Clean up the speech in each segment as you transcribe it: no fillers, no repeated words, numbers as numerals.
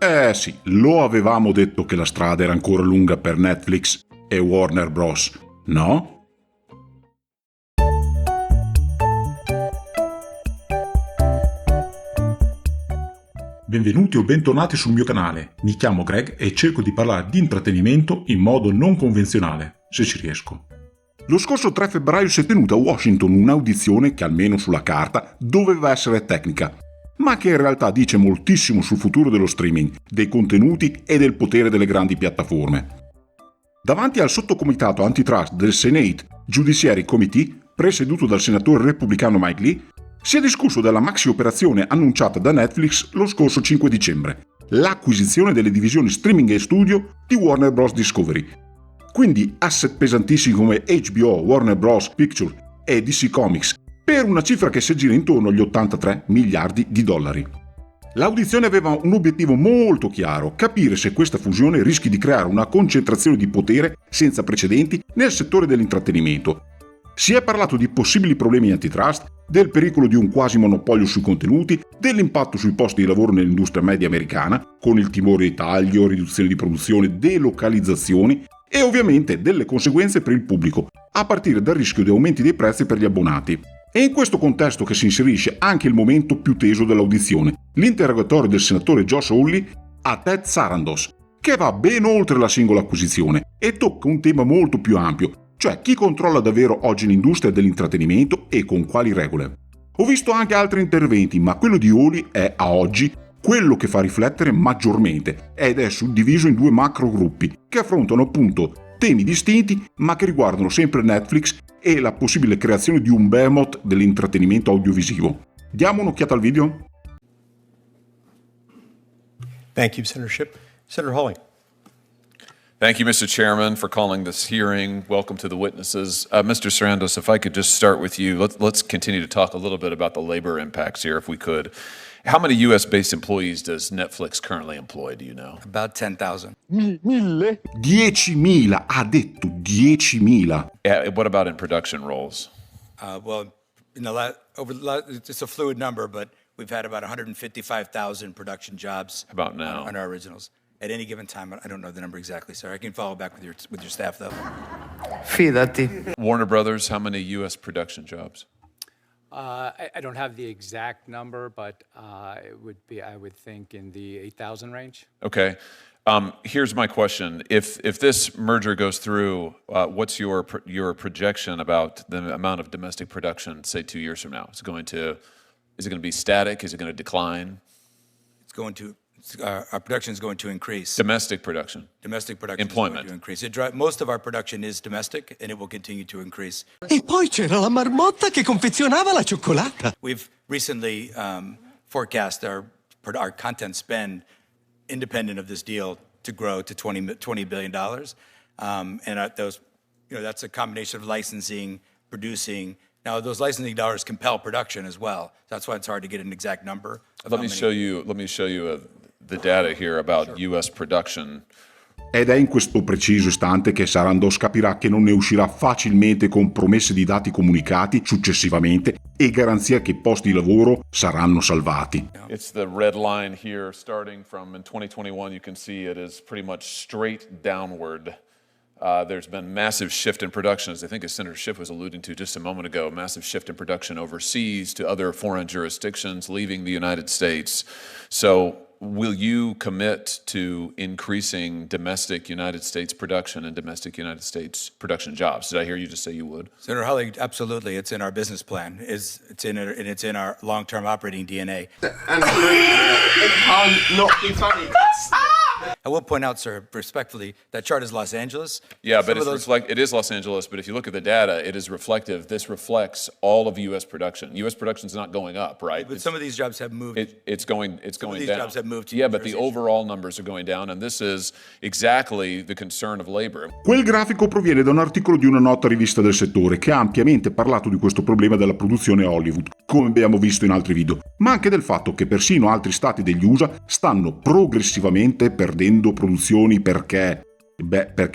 Eh sì, lo avevamo detto che la strada era ancora lunga per Netflix e Warner Bros., no? Benvenuti o bentornati sul mio canale, mi chiamo Greg e cerco di parlare di intrattenimento in modo non convenzionale, se ci riesco. Lo scorso 3 febbraio si è tenuta a Washington un'audizione che almeno sulla carta doveva essere tecnica, ma che in realtà dice moltissimo sul futuro dello streaming, dei contenuti e del potere delle grandi piattaforme. Davanti al sottocomitato antitrust del Senate Judiciary Committee, presieduto dal senatore repubblicano Mike Lee, si è discusso della maxi operazione annunciata da Netflix lo scorso 5 dicembre, l'acquisizione delle divisioni streaming e studio di Warner Bros. Discovery. Quindi asset pesantissimi come HBO, Warner Bros. Pictures e DC Comics, per una cifra che si aggira intorno agli 83 miliardi di dollari. L'audizione aveva un obiettivo molto chiaro: capire se questa fusione rischi di creare una concentrazione di potere senza precedenti nel settore dell'intrattenimento. Si è parlato di possibili problemi antitrust, del pericolo di un quasi monopolio sui contenuti, dell'impatto sui posti di lavoro nell'industria media americana, con il timore di taglio, riduzione di produzione, delocalizzazioni e ovviamente delle conseguenze per il pubblico, a partire dal rischio di aumenti dei prezzi per gli abbonati. È in questo contesto che si inserisce anche il momento più teso dell'audizione, l'interrogatorio del senatore Josh Hawley a Ted Sarandos, che va ben oltre la singola acquisizione e tocca un tema molto più ampio, cioè chi controlla davvero oggi l'industria dell'intrattenimento e con quali regole. Ho visto anche altri interventi, ma quello di Hawley è a oggi quello che fa riflettere maggiormente ed è suddiviso in 2 macro gruppi che affrontano appunto temi distinti ma che riguardano sempre Netflix e la possibile creazione di un behemoth dell'intrattenimento audiovisivo. Diamo un'occhiata al video? Thank you, Senator Shipp. Senator Hawley. Thank you, Mr. Chairman, for calling this hearing. Welcome to the witnesses. Mr. Sarandos, if I could just start with you, let's continue to talk a little bit about the labor impacts here, if we could. How many U.S.-based employees does Netflix currently employ, do you know? About 10,000. 10.000, ha detto 10.000. What about in production roles? Well, it's a fluid number, but we've had about 155,000 production jobs. How about now? On our originals. At any given time, I don't know the number exactly, sir. I can follow back with your staff, though. Fidati. Warner Brothers, how many U.S. production jobs? I don't have the exact number, but it would be, I would think, in the 8,000 range. Okay. Here's my question. If this merger goes through, what's your projection about the amount of domestic production, say 2 years from now? Is it going to be static? Is it going to decline? Our production is going to increase. Domestic production. Domestic production Employment. is going to increase. Most of our production is domestic, and it will continue to increase. E poi c'era la marmotta che confezionava la cioccolata. We've recently forecast our content spend, independent of this deal, to grow to $20 billion. That's a combination of licensing, producing. Now, those licensing dollars compel production as well. That's why it's hard to get an exact number. Let me show you the data here about U.S. production. Ed è in questo preciso istante che Sarandos capirà che non ne uscirà facilmente con promesse di dati comunicati successivamente e garanzia che i posti di lavoro saranno salvati. It's the red line here, starting from in 2021, you can see it is pretty much straight downward. There's been massive shift in production, as I think as Senator Schiff was alluding to just a moment ago, massive shift in production overseas to other foreign jurisdictions, leaving the United States. So will you commit to increasing domestic United States production and domestic United States production jobs? Did I hear you just say you would? Senator Hawley, absolutely. It's in our business plan. It's in our long-term operating DNA. And it can't not be funny. I will point out, sir, respectfully, that chart is Los Angeles. Yeah, but it is Los Angeles, but if you look at the data, it is reflective. This reflects all of U.S. production. U.S. production is not going up, right? But some of these jobs have moved. It's going Some of these down. jobs have moved to Yeah, New but the Jersey. overall numbers are going down, and this is exactly the concern of labor. Quel grafico proviene da un articolo di una nota rivista del settore che ha ampiamente parlato di questo problema della produzione a Hollywood, come abbiamo visto in altri video, ma anche del fatto che persino altri stati degli USA stanno progressivamente perdendo produzioni perché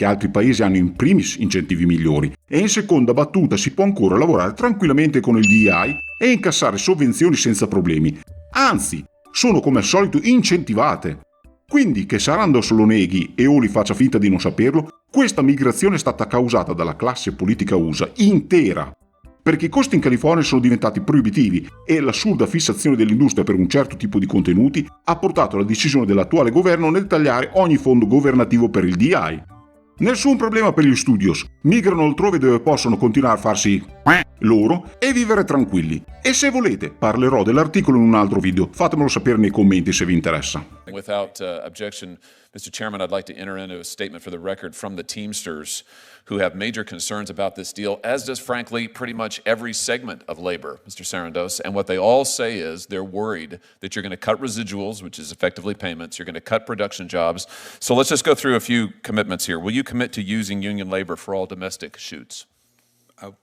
altri paesi hanno in primis incentivi migliori e in seconda battuta si può ancora lavorare tranquillamente con il DEI e incassare sovvenzioni senza problemi. Anzi, sono come al solito incentivate. Quindi, che Sarandos lo neghi e Hawley faccia finta di non saperlo, questa migrazione è stata causata dalla classe politica USA intera. Perché i costi in California sono diventati proibitivi e l'assurda fissazione dell'industria per un certo tipo di contenuti ha portato alla decisione dell'attuale governo nel tagliare ogni fondo governativo per il DI. Nessun problema per gli studios, migrano altrove dove possono continuare a farsi loro e vivere tranquilli. E se volete, parlerò dell'articolo in un altro video, fatemelo sapere nei commenti se vi interessa. Without objection, Mr. Chairman, I'd like to enter into a statement for the record from the Teamsters, who have major concerns about this deal, as does, frankly, pretty much every segment of labor, Mr. Sarandos. And what they all say is they're worried that you're going to cut residuals, which is effectively payments. You're going to cut production jobs. So let's just go through a few commitments here. Will you commit to using union labor for all domestic shoots?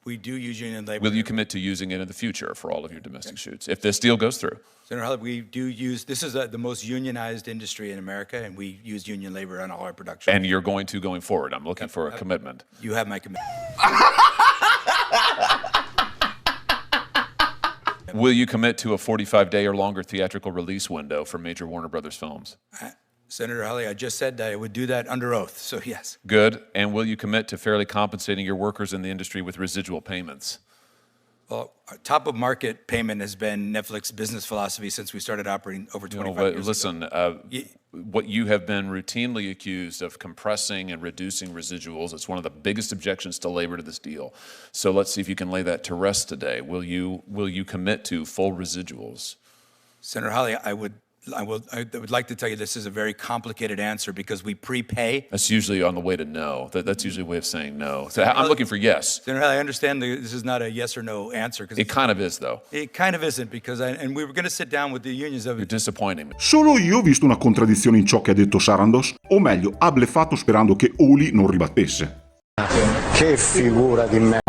We do use union labor. Will you commit to using it in the future for all of your domestic shoots, if this deal goes through? Senator Hawley, we do use, this is the most unionized industry in America, and we use union labor on all our production. And you're going forward. I'm looking for a commitment. You have my commitment. Will you commit to a 45-day or longer theatrical release window for major Warner Brothers films? Senator Hawley, I just said that I would do that under oath, so yes. Good. And will you commit to fairly compensating your workers in the industry with residual payments? Well, top of market payment has been Netflix business philosophy since we started operating over 25 years listen, ago. What you have been routinely accused of compressing and reducing residuals, it's one of the biggest objections to labor to this deal. So let's see if you can lay that to rest today. Will you commit to full residuals? Senator Hawley, I would like to tell you this is a very complicated answer because we prepay. That's usually on the way to no. That's usually a way of saying no. So I'm looking for yes. Senator Hawley, I understand this is not a yes or no answer. It kind of is, though. It kind of isn't because, and we were going to sit down with the unions of. You're disappointing me. Solo io ho visto una contraddizione in ciò che ha detto Sarandos, o meglio, ha bleffato sperando che Hawley non ribattesse. Che figura di me.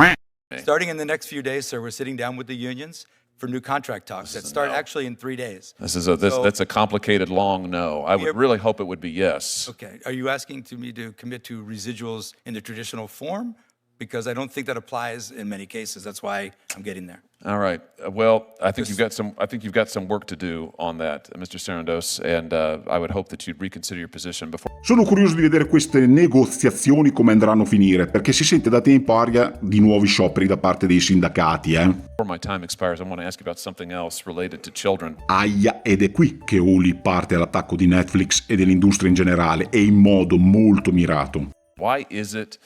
Starting in the next few days, sir, we're sitting down with the unions for new contract talks that start actually in 3 days. That's a complicated, long no. I would really hope it would be yes. Okay. Are you asking me to commit to residuals in the traditional form? Because I don't think that applies in many cases. That's why I'm getting there. All right. Well, I think you've got some work to do on that, Mr. Sarandos, and I would hope that you'd reconsider your position before. Sono curioso di vedere queste negoziazioni come andranno a finire, perché si sente da tempo aria di nuovi scioperi da parte dei sindacati, Before my time expires, I want to ask you about something else related to children. Aia, ed è qui che Hawley parte all'attacco di Netflix e dell'industria in generale, e in modo molto mirato. Why is it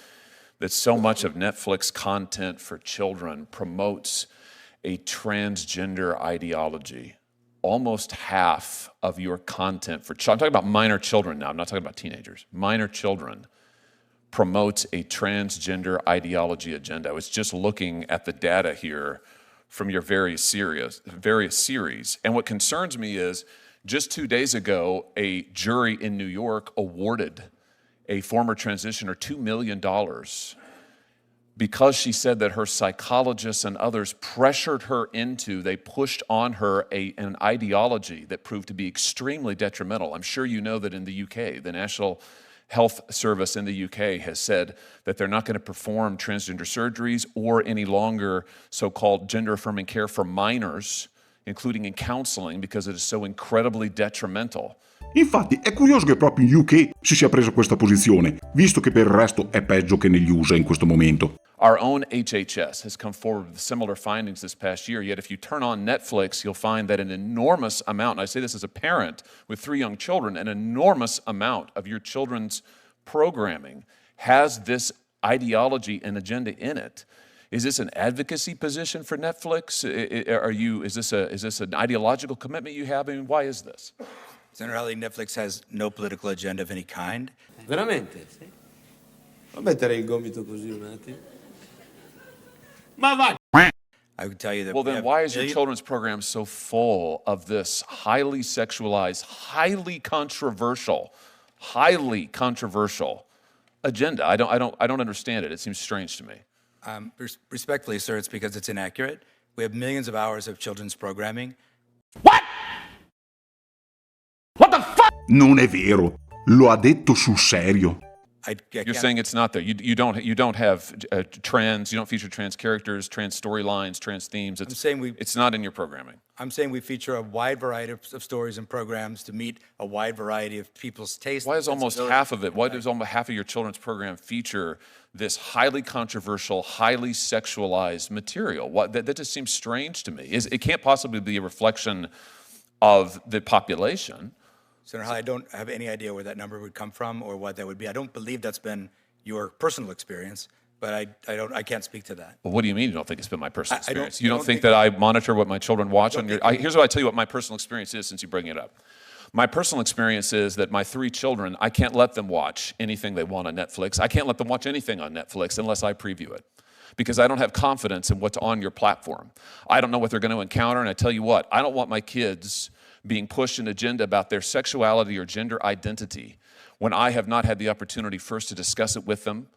that so much of Netflix content for children promotes a transgender ideology? Almost half of your content for children, I'm talking about minor children now, I'm not talking about teenagers, minor children promotes a transgender ideology agenda. I was just looking at the data here from your various series. And what concerns me is just 2 days ago, a jury in New York awarded a former transitioner $2 million because she said that her psychologists and others pressured her into, they pushed on her an ideology that proved to be extremely detrimental. I'm sure you know that in the UK, the National Health Service in the UK has said that they're not going to perform transgender surgeries or any longer so-called gender-affirming care for minors, including in counseling, because it is so incredibly detrimental. Infatti è curioso che proprio in UK si sia presa questa posizione, visto che per il resto è peggio che negli USA in questo momento. Our own HHS has come forward with similar findings this past year, yet if you turn on Netflix, you'll find that an enormous amount, and I say this as a parent with 3 young children, an enormous amount of your children's programming has this ideology and agenda in it. Is this an advocacy position for Netflix? Is this an ideological commitment you have? I mean, why is this? Senator Hawley, Netflix has no political agenda of any kind. Veramente? Sì. Non mettere il gomito così un attimo. Ma va! I would tell you that. Well, then why is your children's program so full of this highly sexualized, highly controversial agenda? I don't understand it. It seems strange to me. Respectfully, sir, it's because it's inaccurate. We have millions of hours of children's programming. What the fuck? Non è vero. Lo ha detto sul serio. You're can't- saying it's not there. You don't have trans. You don't feature trans characters, trans storylines, trans themes. It's not in your programming. I'm saying we feature a wide variety of stories and programs to meet a wide variety of people's tastes. Why is almost half of it? Why does almost half of your children's program feature this highly controversial, highly sexualized material? That just seems strange to me. It can't possibly be a reflection of the population. Senator Hawley, I don't have any idea where that number would come from or what that would be. I don't believe that's been your personal experience, but I can't speak to that. Well, what do you mean you don't think it's been my personal experience? I You don't think that I monitor what my children watch on your... Here's what I tell you what my personal experience is since you bring it up. My personal experience is that my 3 children, I can't let them watch anything they want on Netflix. I can't let them watch anything on Netflix unless I preview it, because I don't have confidence in what's on your platform. I don't know what they're going to encounter, and I tell you what, I don't want my kids being pushed an agenda about their sexuality or gender identity when I have not had the opportunity first to discuss it with them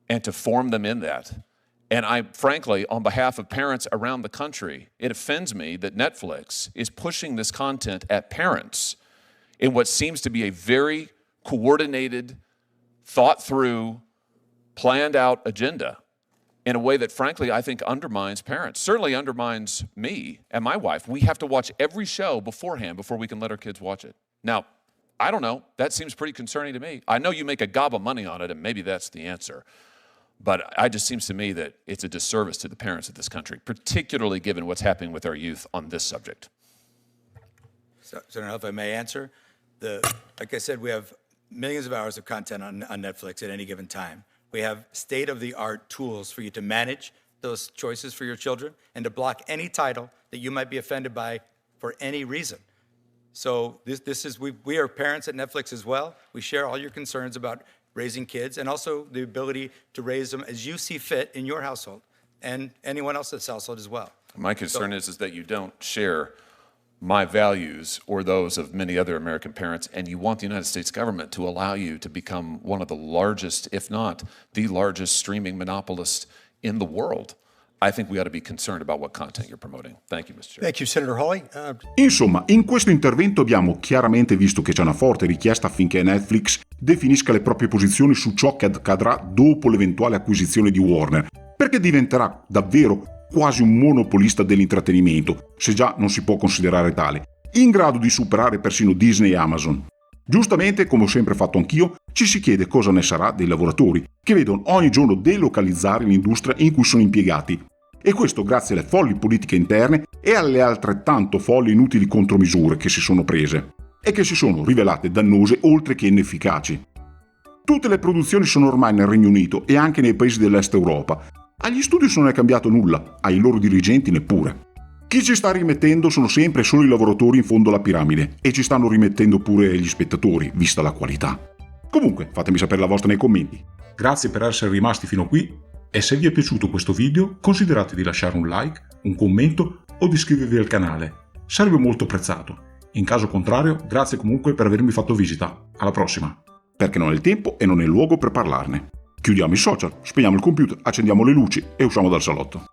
and to form them in that. And I, frankly, on behalf of parents around the country, it offends me that Netflix is pushing this content at parents in what seems to be a very coordinated, thought-through, planned-out agenda in a way that, frankly, I think undermines parents, certainly undermines me and my wife. We have to watch every show beforehand before we can let our kids watch it. Now, I don't know. That seems pretty concerning to me. I know you make a gob of money on it, and maybe that's the answer. But it just seems to me that it's a disservice to the parents of this country, particularly given what's happening with our youth on this subject. So, Senator, if I may answer, like I said, we have millions of hours of content on Netflix at any given time. We have state-of-the-art tools for you to manage those choices for your children and to block any title that you might be offended by for any reason. So we are parents at Netflix as well. We share all your concerns about raising kids and also the ability to raise them as you see fit in your household and anyone else's household as well. My concern is that you don't share my values or those of many other American parents, and you want the United States government to allow you to become one of the largest, if not the largest, streaming monopolist in the world. I think we ought to be concerned about what content you're promoting. Thank you, Mr. Chair. Thank you, Senator Hawley. Insomma, in questo intervento abbiamo chiaramente visto che c'è una forte richiesta affinché Netflix definisca le proprie posizioni su ciò che accadrà dopo l'eventuale acquisizione di Warner, perché diventerà davvero quasi un monopolista dell'intrattenimento, se già non si può considerare tale, in grado di superare persino Disney e Amazon. Giustamente, come ho sempre fatto anch'io, ci si chiede cosa ne sarà dei lavoratori, che vedono ogni giorno delocalizzare l'industria in cui sono impiegati. E questo grazie alle folli politiche interne e alle altrettanto folli e inutili contromisure che si sono prese, e che si sono rivelate dannose oltre che inefficaci. Tutte le produzioni sono ormai nel Regno Unito e anche nei paesi dell'Est Europa. Agli studios non è cambiato nulla, ai loro dirigenti neppure. Chi ci sta rimettendo sono sempre solo i lavoratori in fondo alla piramide, e ci stanno rimettendo pure gli spettatori, vista la qualità. Comunque, fatemi sapere la vostra nei commenti. Grazie per essere rimasti fino qui, e se vi è piaciuto questo video considerate di lasciare un like, un commento o di iscrivervi al canale. Sarebbe molto apprezzato. In caso contrario, grazie comunque per avermi fatto visita. Alla prossima! Perché non è il tempo e non è il luogo per parlarne. Chiudiamo i social, spegniamo il computer, accendiamo le luci e usciamo dal salotto.